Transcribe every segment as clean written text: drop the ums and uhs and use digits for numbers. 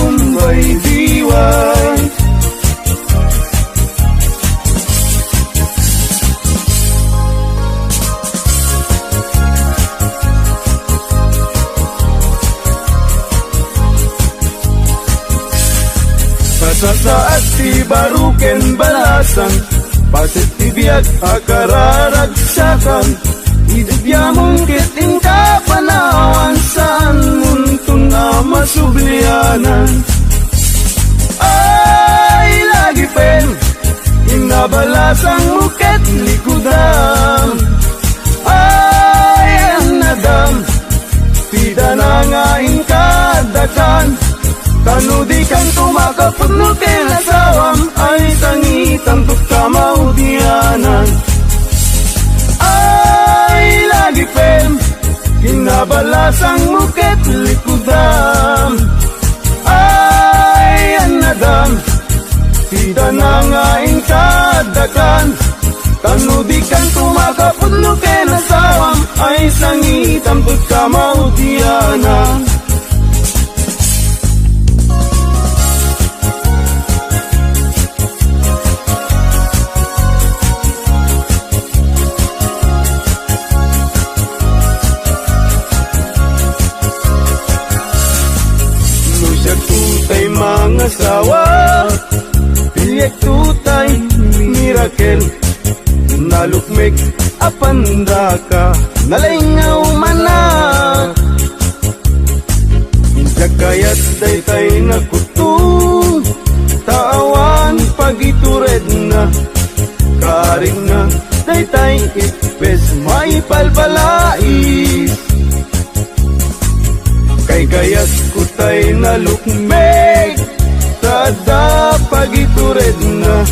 umbay diway. Sasaat ti baruken balasan, pasit ti biag akararagsakan, idibyamong kiting kapanawan, saan muntong na masublianan. Ay, lagi pen, inabalasang muket likudam. Ay, ang nadam, tida na nga inkadakan, kanudi kang tumakapagno kinasawam, ay tangitan pagkamaudianan. Ay, lagi pen, kinabalasang muket likudam. Ay, anadam, tida na nga inkadakan, kanudi kang tumakapagno kinasawam, ay tangitan pagkamaudianan. Tutay mga sawa, pilyak tutay mirakel, nalukmek apandaka, nalingaw mana. Jakayat daytay nakutu, tawan pagitured na, karing na daytay ipes may palbalais. Kay gayas kutay na lukmek, tada pagitured na,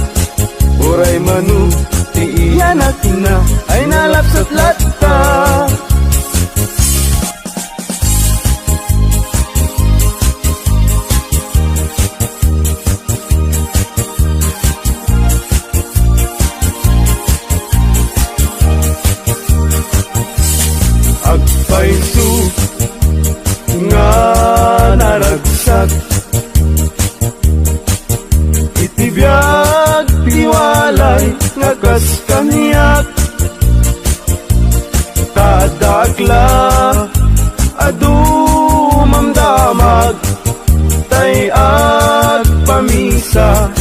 uray manu ti iyanak na, ay nalapsat lata. Agpaisu nga naragsak, itibiyag tiwalay nga kas kaniyak, tadakla adu mamdamag, tay ag pamisa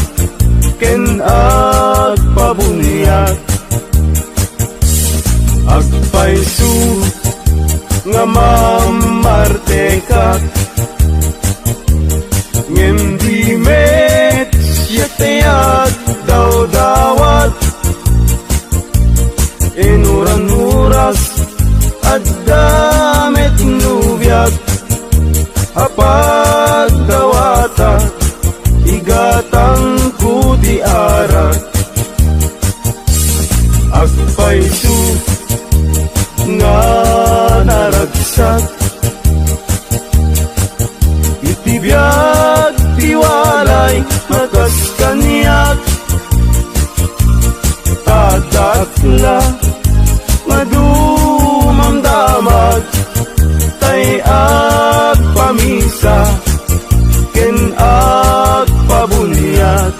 ken ag pabunyak. Agpaisu nga mamartekak, ngem di met siyatayag daw dawat, inuran uras at damit nubiyag, apag dawata igatang kuti arat. Agpaisu nga naragsak, itibiyag tiwalay makas kaniyak, tadakla madumamdamag, tay ag pamisa ken ag pabunyag.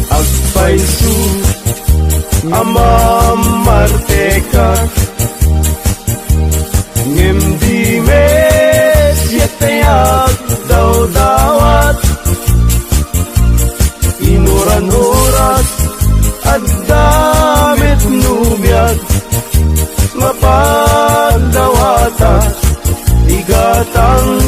Agpaisu amamartekak, ngem di mes yatayag daw dawat, inuran oras at damit nubiyag, mapagdawata igatang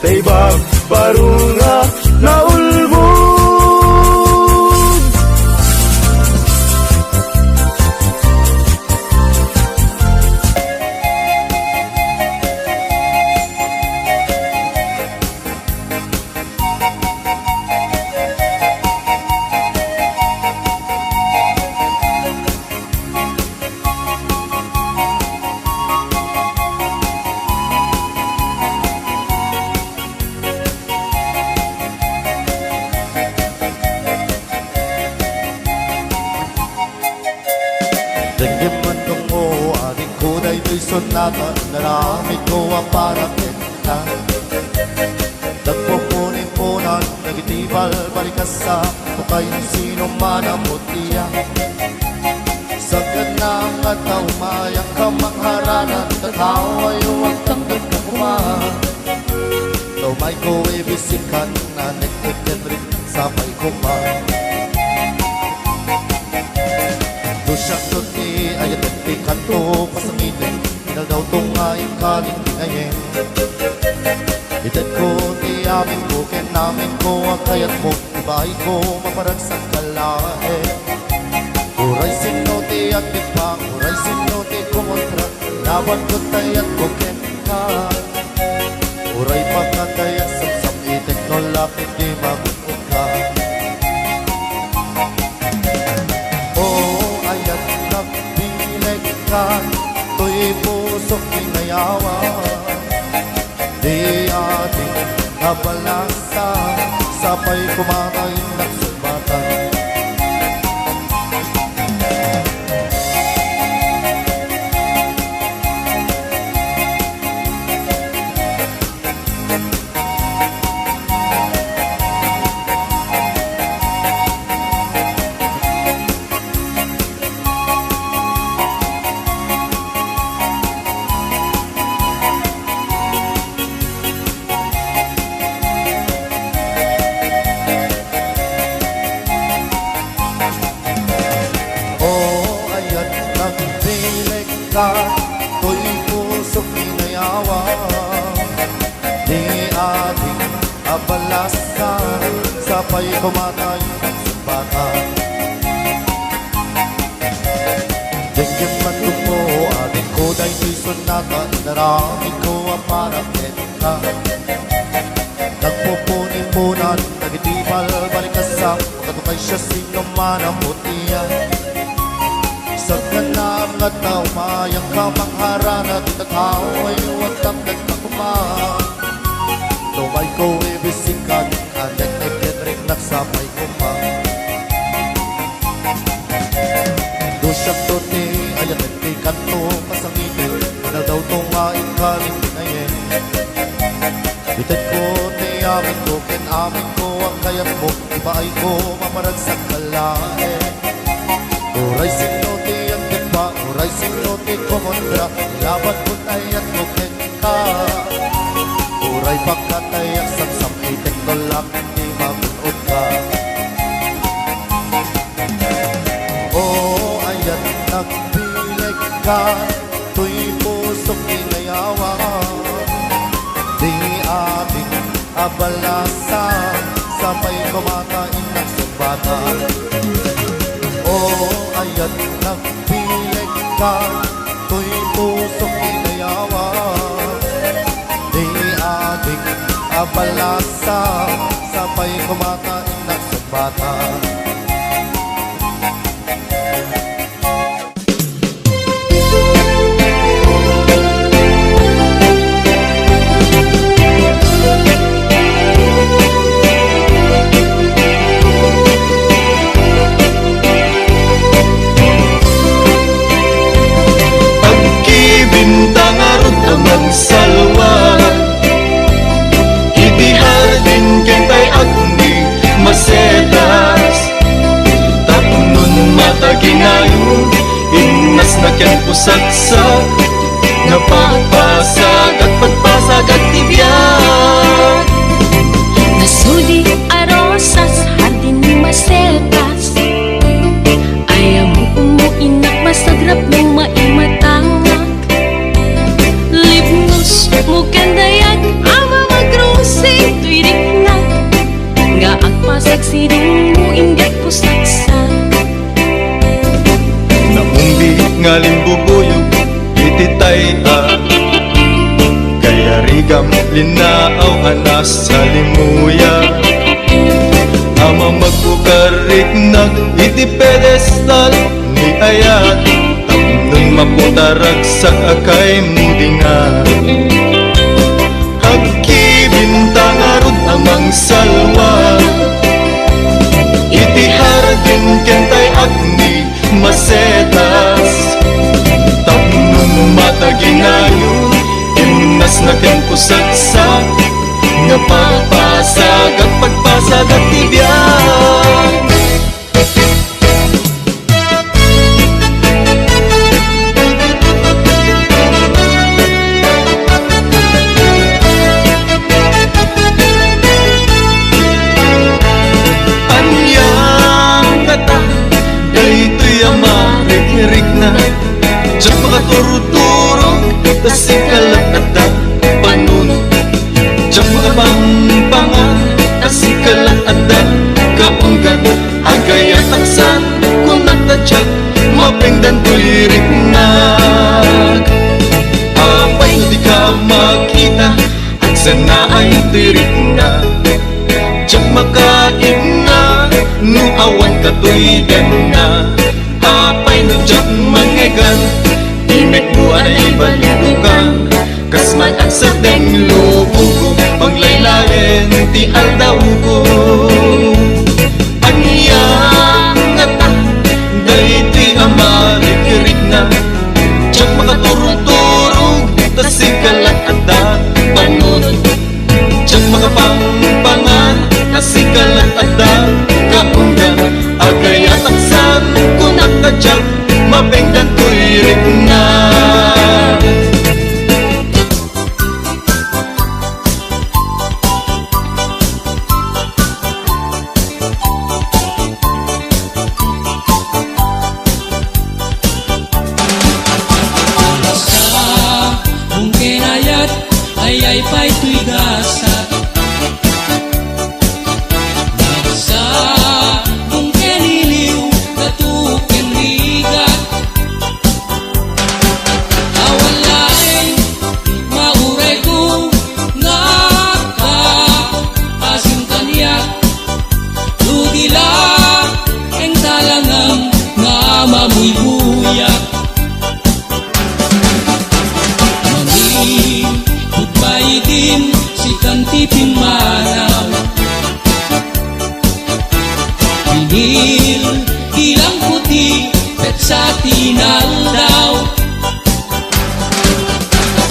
Taybag parunga na ulbog. Dengim mendung mo adikku dai tu sonata narami ko ang para kita. Nagpupuni punan nagitibal balikasa tukay ni sino man ang mutiya. Sa ganang at umayang kamangaranan tatawa yung tanggal na kumahan. Tumay ko ibisikan na nekik-kenrik sabay kumahan. Dusyak tuti ayat nagti kanto pasangitin Inal daw tungayin kaling tinayin Itet ko ti amin ko ken namin ko ang kayat mo Ibay ko maparagsak kalahe Uray sinuti at tipang Uray sinuti kumontra Laban ko tayat ko ken ka Uray pagkatayat samsam itet ko lapit di mabuot ka To'y pusok inayawa Di ating kabalasa Sabay kumatay ng sumbatan To'y pusok inayawa Di ating abalasa Sabay kumatay ng sumbatan Dengyan man mo ating koday di sonata Inarami ko ang parang ka Nagpupuni-punan nagitibal balikasa Katukay siya sino man ang mutiya Sa ganang at umayang kamangharana Di tataw ay uwatang nagkakumahan Tumay ko ibisikan Anek ay kenring nagsapay kumahan Dusyak tuti ayan nagtikan to pasangitin Inal daw tungain kaling tinayin Itet ko ti amin ko ken amin ko ang kayat mo Ibaay ko mamaragsak kalahe Uray sinuti ang tipa, uray sinuti kumontra Laban ko tayat ko ken ka Uray pagkatayak samsam itek ko lang di mamunod ka Oh, ayan nagpilig ka To'y pusok inayawa Di ating abalasa Sabay kumatain ng sumbatan Oh, ayan nagpilig ka To'y pusok inayawa Di ating abalasa Sabay kumatain ng sumbatan Salwa Ibihar din kay tay agni masetas sidong mo inggit ko saksan. Naumbi nga limbubuyog ititay kaya rigam linaaw anas sa limuya. Ama magbukarik nag iti pedestal ni ayat tapnon maputarag sa akay mudinga. Agkibintang arod amang salwa iti hardin kentay agni masetas tapnon mataginayon imnas na kempusagsak nga pagpasag at pagpasag at tibyan. Anyang kata daytoy amarik-rik na diyan makaturuturo tasikalat at panunod diyan mga pangpangan tasikalat at kaunggan agayat aksan kung nagtadyak mapingdan tulirik nag apay di ka makita at sana ay tirik na diyan makain na no awan katoy den na apay no diyan mangegan imik buwan ay balidukan kasman ang sadeng lubong ko panglaylayan ti aldaw ko. Anyang ngata daytoy amarik-rik na diyan makaturog-turog tasikalat at panunod diyan mga pangpangan tasikalat at kaunggan agayat aksan kung nakadyak mapengdan tuirik na. Ay pa'y tuy gasa nagsa kung keniliw katukin ligat awalay mauray ko ngaka asim kaniyak lugila ang talangang nga mamuy buyak din si kantipin manaw Pinil ilang puti pet sa tinaldaw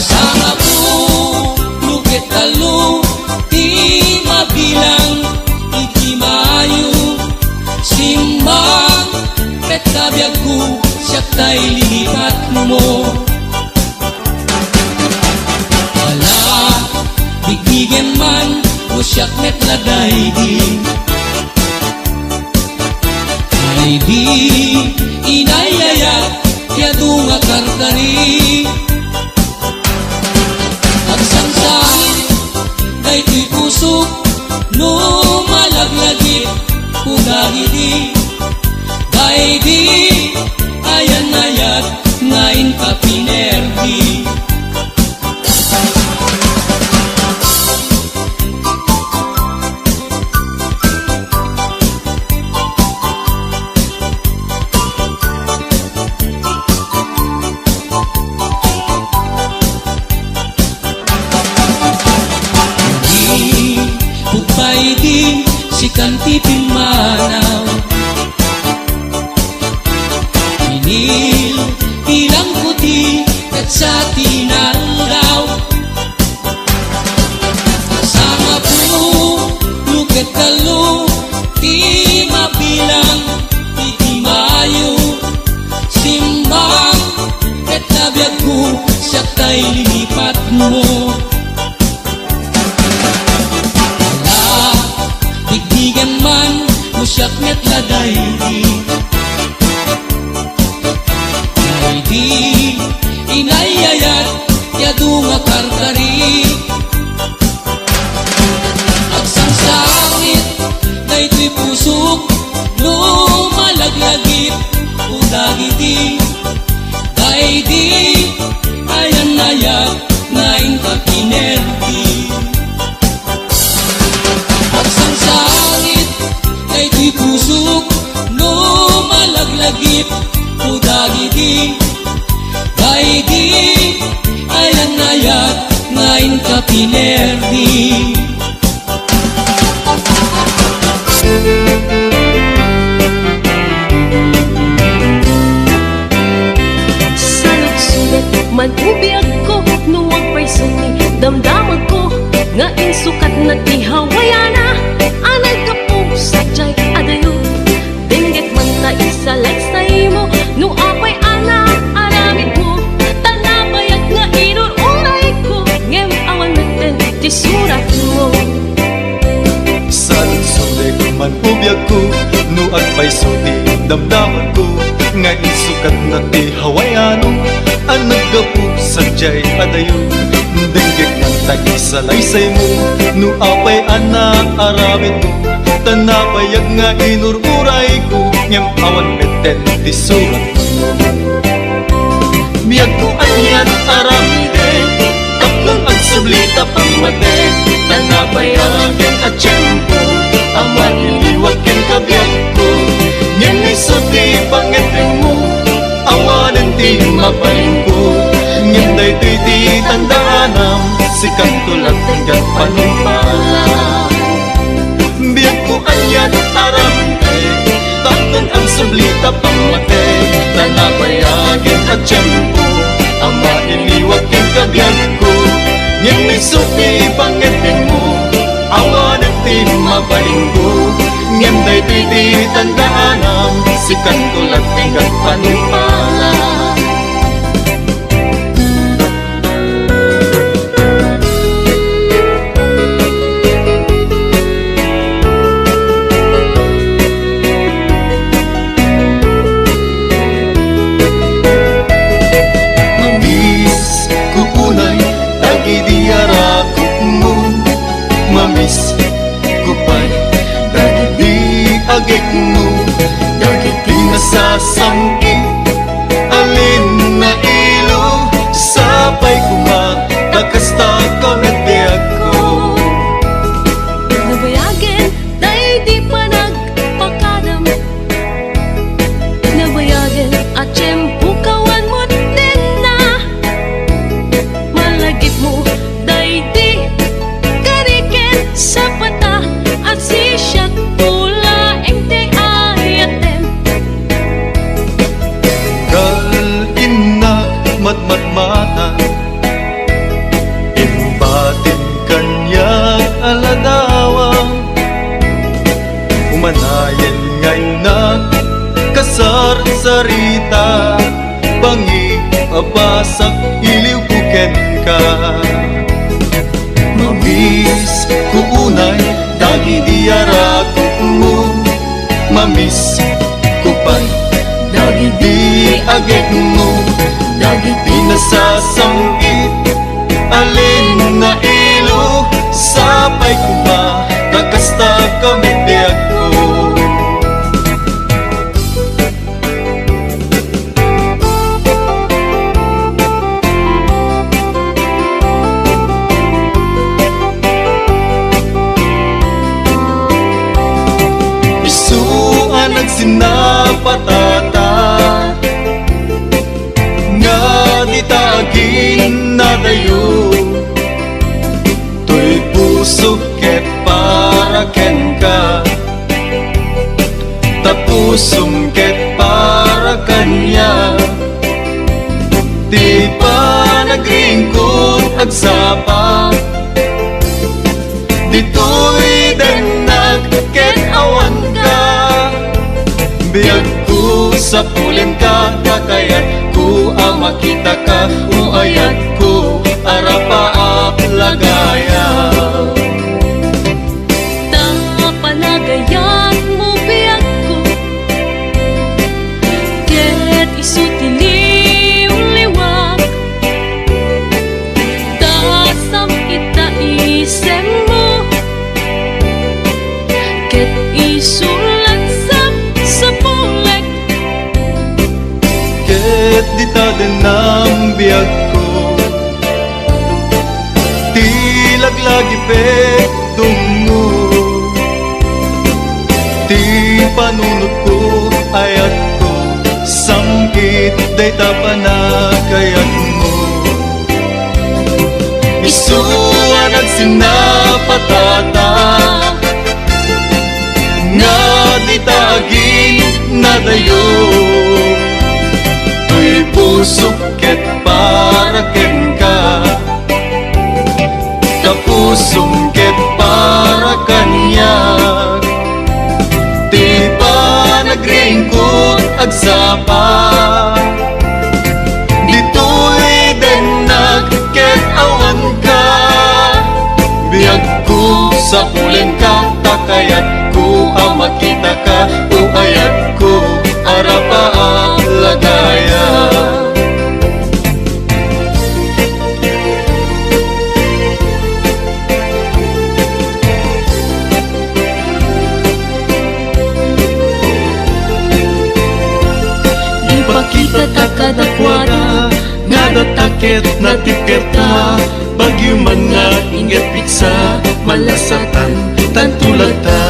Sama po lukit talo di mabilang iti mayo simbang pet kabyag ko siyak tay lipat mo bigbigen man usyak met laday di ay di inayayat yadu nga karkari at sangsangin daytoy pusok no malaglagit kunagidi ay di ayan ayat ngayon kapinerdi din si kantipin manaw Pinil ilang puti at sa tinalaw Sama po lukit talo di mabilang iti mayo simbang at nabiyag ko siyak tay lilipat mo bigbigan man musyak met laday di inayayat yadu nga karkari agsangsangit daytoy puso ngayon ka pinerdi. At sang sangit kay di pusok no malaglagip o dagiti kay di ayan ayat ngayon ka pinerdi. Manubiyag ko, nuwag pa'y suni damdaman ko, nga insukat na tihawayana. Anay ka po, sadyay adayo dinggit man ta isalaysay mo, no apay ana, aramid mo tanabayag nga inuunay ko, ngem awan natin ti surat mo. Sansuday ko man ubiyag ko, nuag pa'y suti damdaman ko, nga isukat na ti hawayano. Ang naggapu sadyay adayo dinggit man tagi salaysay mo, no apay ana aramid mo tanapayag nga inururay ko, ngem awan meten ti surat mo. Biyag ko anyan aramide taplong ang sublita pangmate, tanapayagin at tiyempo aman iliwag ken kabiyag ko, ngem isuti pangeteng mo awanan ti mapaling ko, ngem daytoy ti tandanam sikang tulad hanggang panumpala. Biyag ko anyan aramide tatlong ang sublita pangmate, tanapayagin at tiyempo ama iliwag ken kabiyag ko, ngem isuti pangeteng mo awanan ti mapaling ko, ngem daytoy ti tandanam sikang tulad hanggang panumpala. Mamis kupay dagiti agik mo, dagiti nasasangit alin na ilo sapay kuma kakasta kamit biyag ko. Nabayagin, day di pa nagpakadam, nabayagin at tiyempo kawan mo din na malagip mo, day di sa pata at sisyak pula ente ayatem. Kalina matmatmata imbatin kanya aladawang umanayan ngay na kasar sarita bangi abasak iliw kuken ka. Mamis kuunay dagi diarakot mo, mamis kupay dagi di agek mo, dagi di nasasangit alin na ilo sapay kuma kakasta kamit biyag ko. Sinapatata nga ditagin na dayo, tuy puso ket para ken ka, tapusum ket para kanya, di pa nagringkot agsapa, dito'y denag ket awan ka. Biyag ko sa pulen ka, kakayat ko ang makita ka, uayat ko arapaap lagaya. Panagayat mo biyag ko, ket isutiliw liwag, dasam ita isem mo, ket isulat sa pulek, ket di ta denam biyag ko, agsinapatata nga ditagin na dayo tuy pusok ket para ken ka kapusong ket para kanya ti pa nagringkot agsapa ditoy denag ket awan ka biyag ko sa pulen ka takayat ko makita ka uayat ko arapa ang lagaya Ipakita ta kadakwada nga datakit na tiketa bagyo man nga inget piksa malasatan tantulata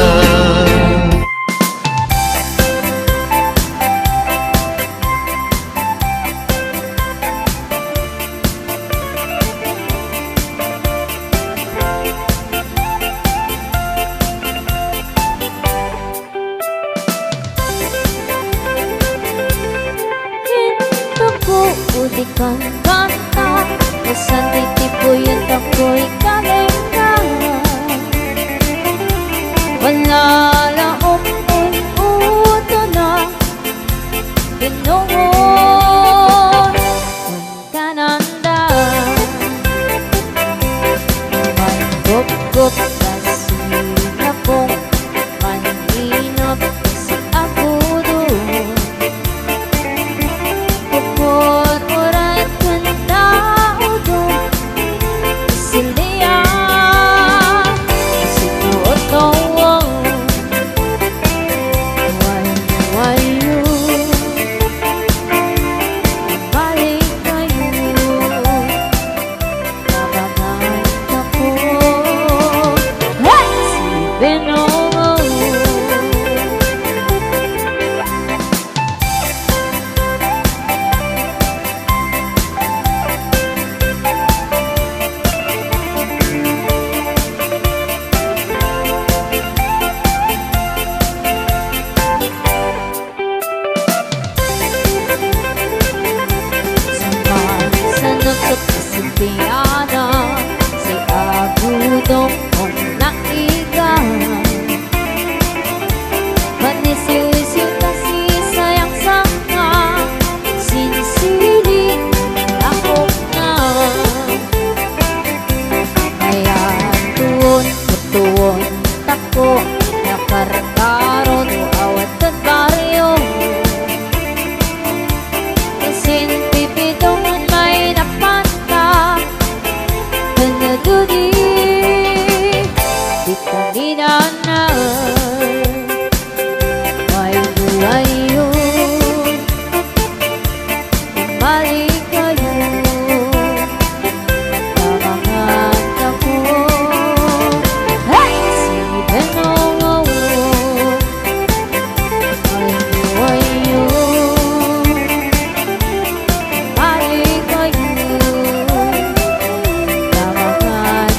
Udikan kanta Kesan titipu yang tako'y kalengka Wala laong uto na Pinungon Kananda Manggop-gop sa sinapong Maninap si ako doon Pupot urat kanda udong Silia Sinuot tawang Wayu-wayu Balik kayo Kabangan ako Si Benong Sanok sa kasimpiana Si agudong mong nakigang Manisiw-isiw kasi sayang sanga Sinisili ako na Kaya tuon tako Nakarkaron o awat at baryo Pipidong may napanta Panadudi Vitamina na Wayo-wayo Bumalik kayo Kamangat ako Hey! Si Benong Wayo-wayo Balik kayo Kamangat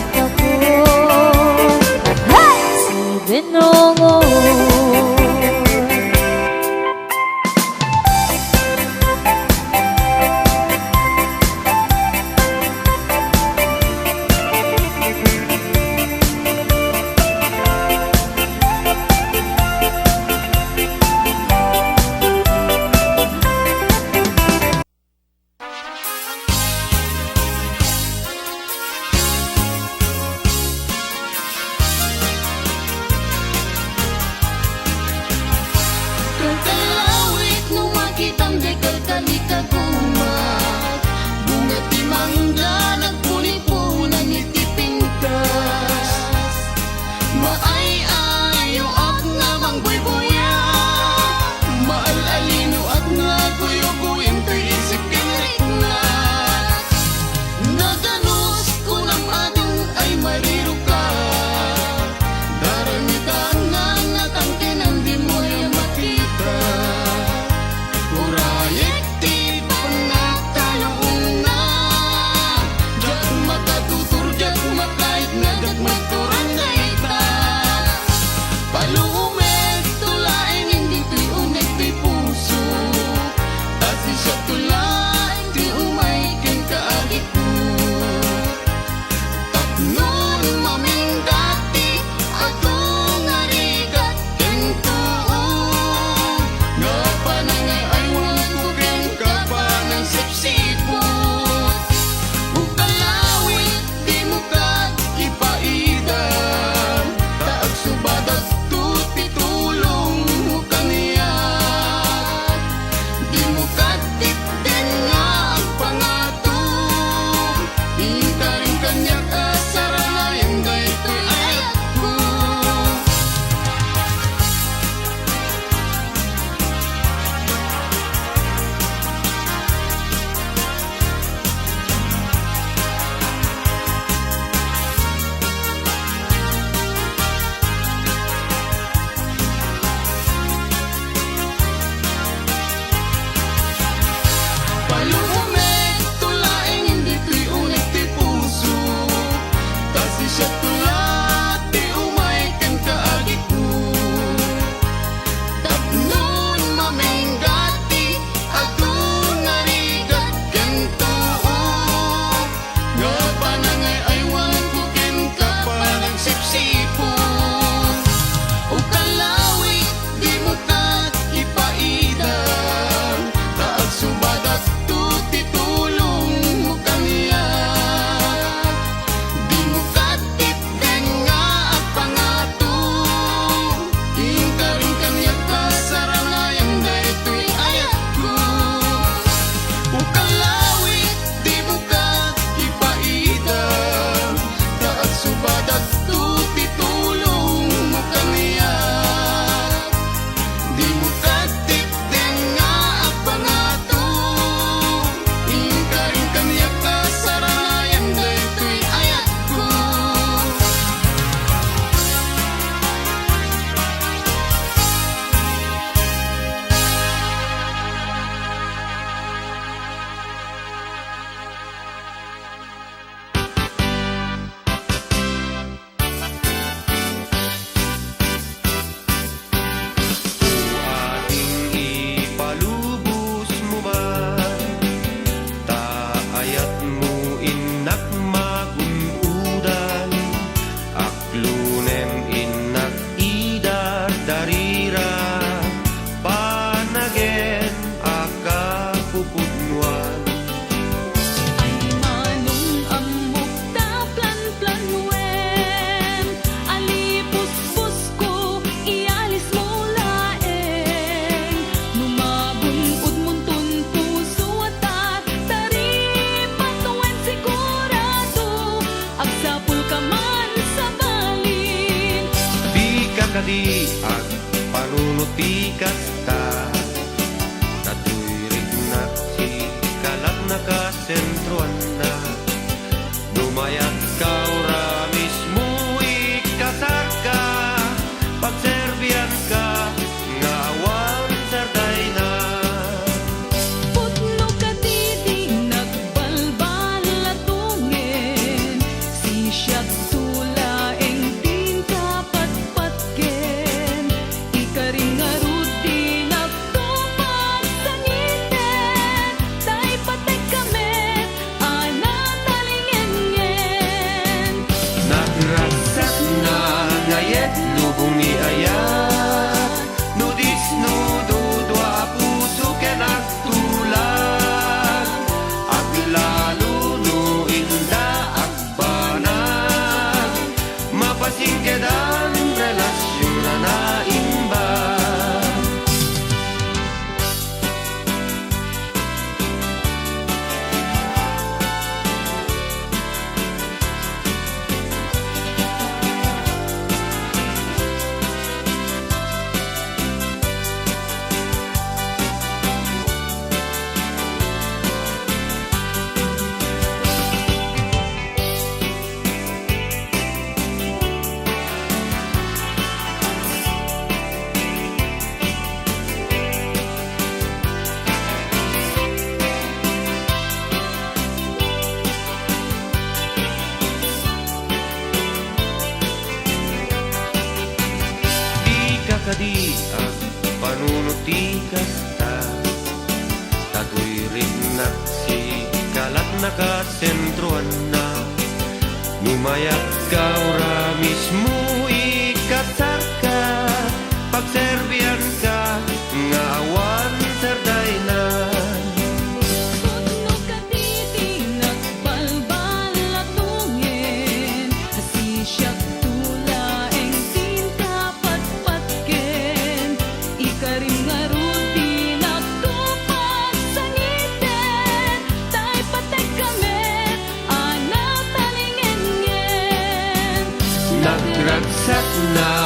kadi ag panunuti kasta Tatoy rin si kalat nakasentroan na Dumayat ka ora mismo ikasar ka Pagserbian ka nga awan sarday na Putno ka di nagbalbal latungin Si siya't tulaeng din kapatpatken Ikaring arudi nagtupag sa ngiten Tay patay kami, anak talingin-ngin Nagrasat na ngayet lubong ni ayat Nudis nududwa puso ken agtulag Aglalo no inda agbanag Mapasingkedan relasyon na naimbag Kadi ang panunuti kasta Tatoy rin si kalat nakasentroan na Numayat ka ora mismo ikasar ka Pagserbian ka nga awan sarday na Putno ka di nagbalbal latungin Si siya't tulaeng din kapatpatken Ikaring arudi nagtupag sa ngiten Tay patay kami, anak talingin-ngin Nagragsak na